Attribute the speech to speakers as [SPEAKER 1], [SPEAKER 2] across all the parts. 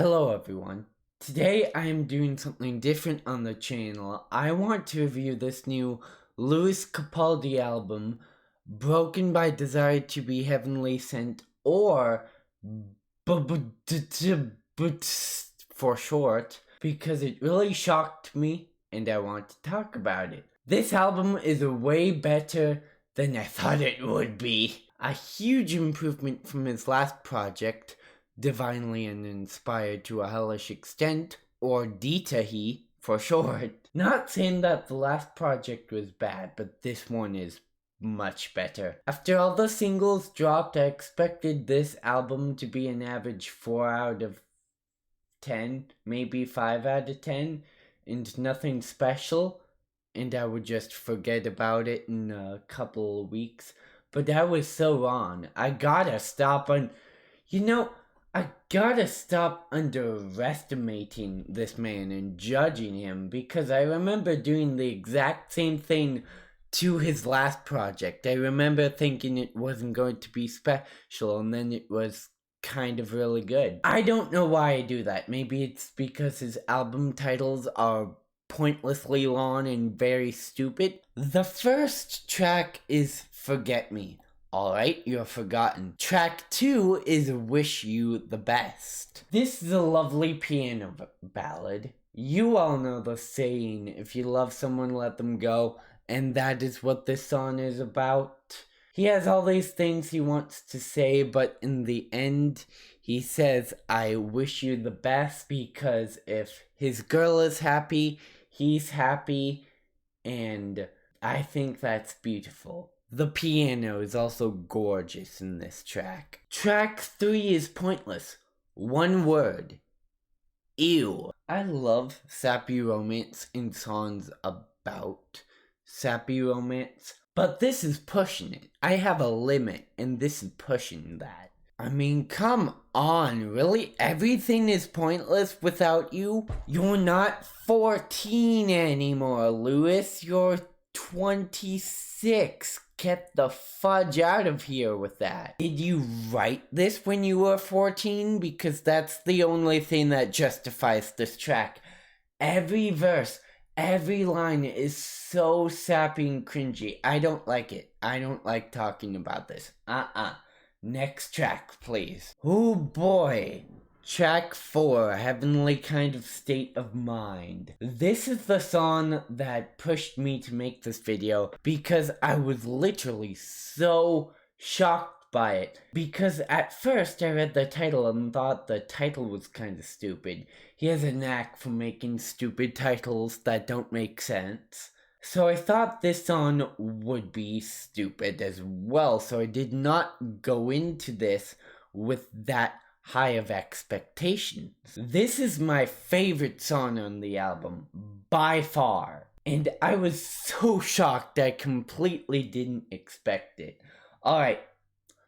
[SPEAKER 1] Hello everyone. Today I am doing something different on the channel. I want to review this new Lewis Capaldi album, Broken by Desire to be Heavenly Sent, or for short, because it really shocked me and I want to talk about it. This album is way better than I thought it would be. A huge improvement from his last project, Divinely Uninspired to a Hellish Extent, or Ditahi for short. Not saying that the last project was bad, but this one is much better. After all the singles dropped, I expected this album to be an average 4 out of 10, maybe 5 out of 10, and nothing special, and I would just forget about it in a couple of weeks. But I was so wrong. I gotta stop underestimating this man and judging him, because I remember doing the exact same thing to his last project. I remember thinking it wasn't going to be special, and then it was kind of really good. I don't know why I do that. Maybe it's because his album titles are pointlessly long and very stupid. The first track is Forget Me. Alright, you're forgotten. Track 2 is Wish You the Best. This is a lovely piano ballad. You all know the saying, if you love someone, let them go, and that is what this song is about. He has all these things he wants to say, but in the end, he says, I wish you the best, because if his girl is happy, he's happy, and I think that's beautiful. The piano is also gorgeous in this track. Track 3 is pointless. One word. Ew. I love sappy romance in songs about sappy romance, but this is pushing it. I have a limit, and this is pushing that. I mean, come on, really? Everything is pointless without you? You're not 14 anymore, Lewis. You're 26. Get the fudge out of here with that. Did you write this when you were 14? Because that's the only thing that justifies this track. Every verse, every line is so sappy and cringy. I don't like it. I don't like talking about this. Next track, please. Oh boy. Track 4, Heavenly Kind of State of Mind. This is the song that pushed me to make this video, because I was literally so shocked by it. Because at first I read the title and thought the title was kind of stupid. He has a knack for making stupid titles that don't make sense. So I thought this song would be stupid as well, so I did not go into this with that high of expectations. This is my favorite song on the album, by far. And I was so shocked I completely didn't expect it. Alright,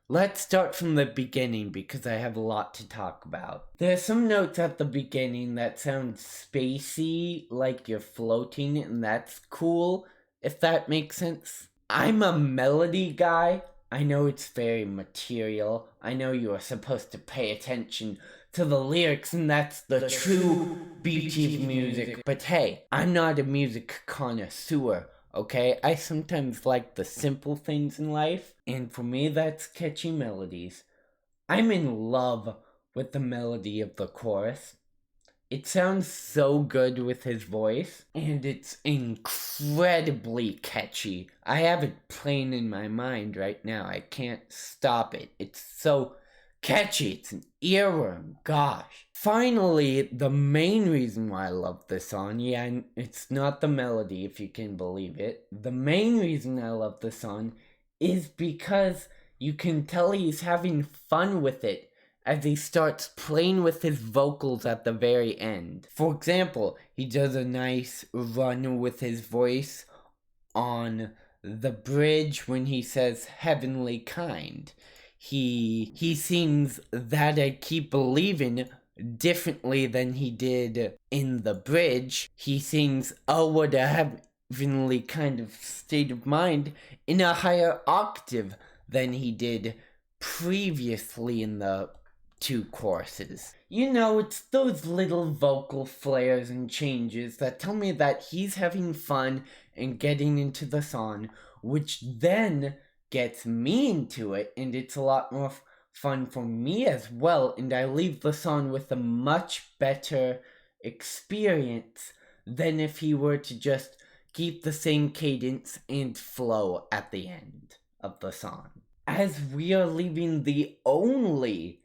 [SPEAKER 1] let's start from the beginning because I have a lot to talk about. There are some notes at the beginning that sound spacey, like you're floating, and that's cool, if that makes sense. I'm a melody guy. I know it's very material. I know you are supposed to pay attention to the lyrics, and that's the true beauty of music. But hey, I'm not a music connoisseur, okay? I sometimes like the simple things in life, and for me that's catchy melodies. I'm in love with the melody of the chorus. It sounds so good with his voice, and it's incredibly catchy. I have it playing in my mind right now. I can't stop it. It's so catchy. It's an earworm. Gosh. Finally, the main reason why I love this song, and it's not the melody if you can believe it. The main reason I love this song is because you can tell he's having fun with it as he starts playing with his vocals at the very end. For example, he does a nice run with his voice on the bridge when he says heavenly kind. He sings That I Keep Believing differently than he did in the bridge. He sings Oh What a Heavenly Kind of State of Mind in a higher octave than he did previously in the two choruses. You know, it's those little vocal flares and changes that tell me that he's having fun and getting into the song, which then gets me into it, and it's a lot more fun for me as well, and I leave the song with a much better experience than if he were to just keep the same cadence and flow at the end of the song. As we are leaving the only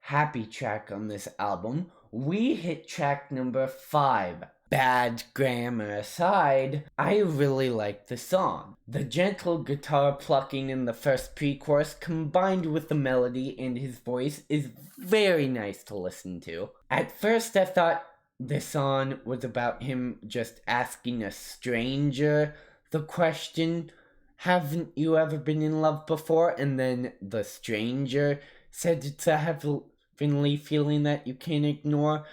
[SPEAKER 1] happy track on this album, we hit track number 5. Bad grammar aside, I really like the song. The gentle guitar plucking in the first pre-chorus combined with the melody and his voice is very nice to listen to. At first I thought this song was about him just asking a stranger the question, haven't you ever been in love before? And then the stranger said it's a heavenly feeling that you can't ignore.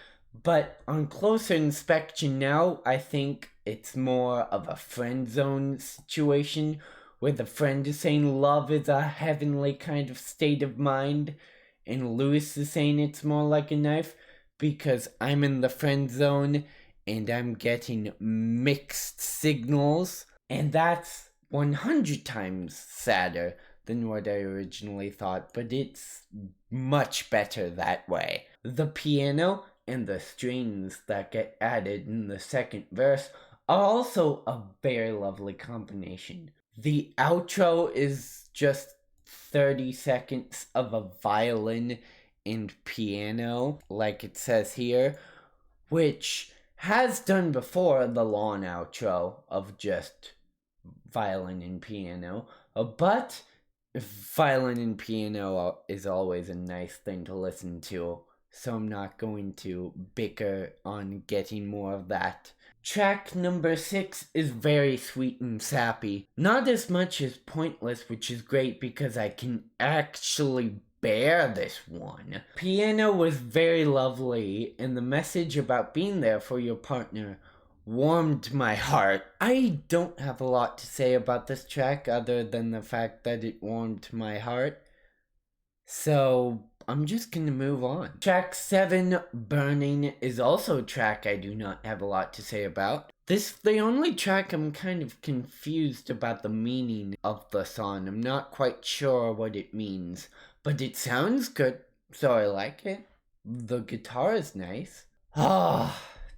[SPEAKER 1] But on closer inspection now, I think it's more of a friend zone situation where the friend is saying love is a heavenly kind of state of mind, and Lewis is saying it's more like a knife because I'm in the friend zone and I'm getting mixed signals, and that's 100 times sadder than what I originally thought, but it's much better that way. The piano and the strings that get added in the second verse are also a very lovely combination. The outro is just 30 seconds of a violin and piano, like it says here, which has done before the long outro of just violin and piano, but violin and piano is always a nice thing to listen to, so I'm not going to bicker on getting more of that. Track number 6 is very sweet and sappy. Not as much as Pointless, which is great because I can actually bear this one. Piano was very lovely, and the message about being there for your partner warmed my heart. I don't have a lot to say about this track other than the fact that it warmed my heart, so I'm just gonna move on. Track 7, Burning, is also a track I do not have a lot to say about. This is the only track I'm kind of confused about the meaning of the song. I'm not quite sure what it means, but it sounds good, so I like it. The guitar is nice.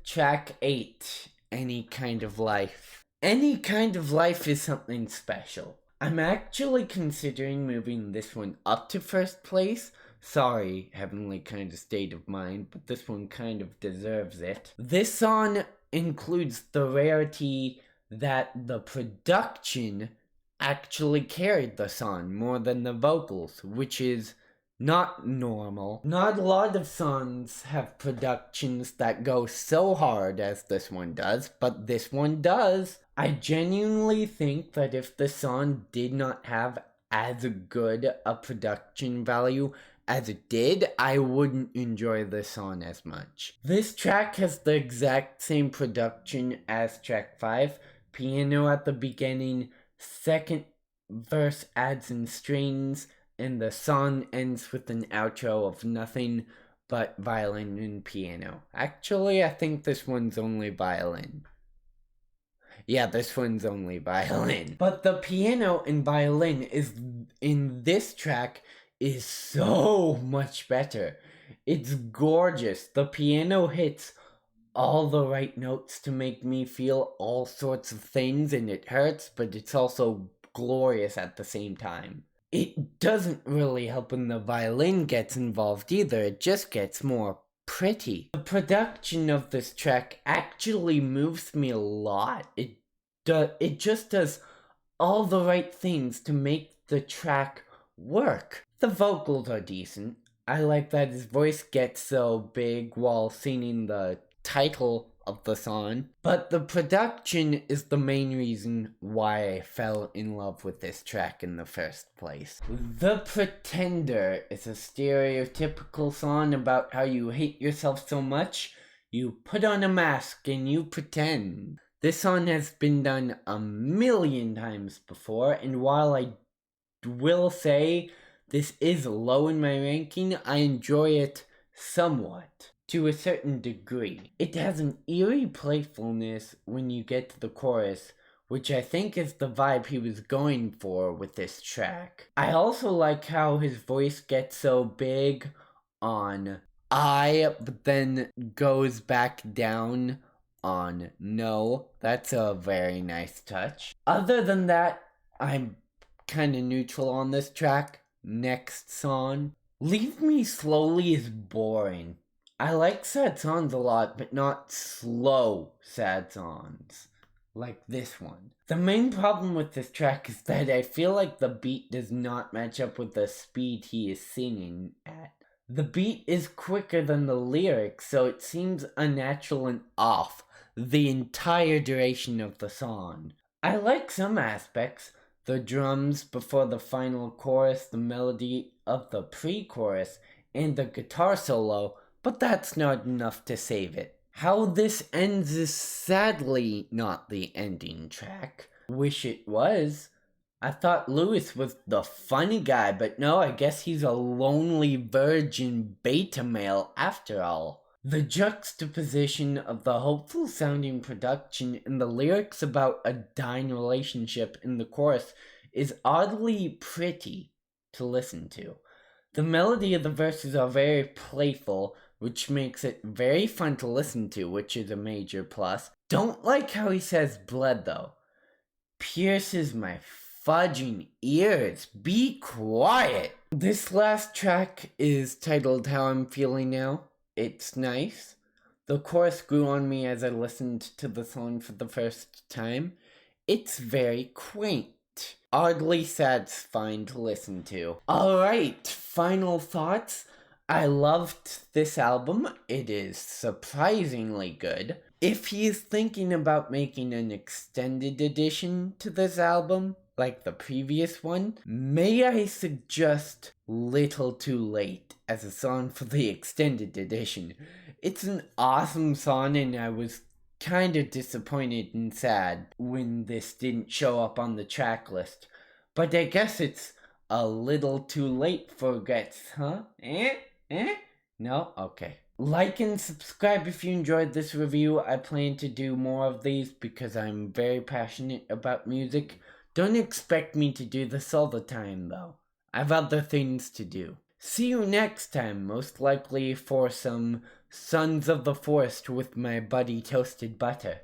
[SPEAKER 1] Track 8, Any Kind of Life. Any Kind of Life is something special. I'm actually considering moving this one up to first place. Sorry, Heavenly Kind of State of Mind, but this one kind of deserves it. This song includes the rarity that the production actually carried the song more than the vocals, which is not normal. Not a lot of songs have productions that go so hard as this one does, but this one does. I genuinely think that if the song did not have as good a production value as it did, I wouldn't enjoy this song as much. This track has the exact same production as track 5. Piano at the beginning, second verse adds in strings, and the song ends with an outro of nothing but violin and piano. Actually, I think this one's only violin. Yeah, this one's only violin. But the piano and violin is in this track is so much better. It's gorgeous. The piano hits all the right notes to make me feel all sorts of things, and it hurts, but it's also glorious at the same time. It doesn't really help when the violin gets involved either, it just gets more pretty. The production of this track actually moves me a lot. It just does all the right things to make the track work. The vocals are decent. I like that his voice gets so big while singing the title of the song, but the production is the main reason why I fell in love with this track in the first place. The Pretender is a stereotypical song about how you hate yourself so much, you put on a mask and you pretend. This song has been done a million times before, and while I will say This is low in my ranking. I enjoy it somewhat, to a certain degree. It has an eerie playfulness when you get to the chorus, which I think is the vibe he was going for with this track. I also like how his voice gets so big on I, but then goes back down on no. That's a very nice touch. Other than that, I'm kind of neutral on this track. Next song. Leave Me Slowly is boring. I like sad songs a lot, but not slow sad songs like this one. The main problem with this track is that I feel like the beat does not match up with the speed he is singing at. The beat is quicker than the lyrics, so it seems unnatural and off the entire duration of the song. I like some aspects, the drums before the final chorus, the melody of the pre-chorus, and the guitar solo, but that's not enough to save it. How this ends is sadly not the ending track. Wish it was. I thought Lewis was the funny guy, but no, I guess he's a lonely virgin beta male after all. The juxtaposition of the hopeful sounding production and the lyrics about a dying relationship in the chorus is oddly pretty to listen to. The melody of the verses are very playful, which makes it very fun to listen to, which is a major plus. Don't like how he says blood though. Pierces my fudging ears. Be quiet. This last track is titled How I'm Feeling Now. It's nice. The chorus grew on me as I listened to the song for the first time. It's very quaint. Oddly satisfying to listen to. Alright, final thoughts. I loved this album. It is surprisingly good. If he is thinking about making an extended edition to this album, like the previous one, may I suggest Little Too Late as a song for the extended edition. It's an awesome song and I was kind of disappointed and sad when this didn't show up on the track list. But I guess it's a little too late for Gets, huh? No? Okay. Like and subscribe if you enjoyed this review. I plan to do more of these because I'm very passionate about music. Don't expect me to do this all the time though. I have other things to do. See you next time, most likely for some Sons of the Forest with my buddy Toasted Butter.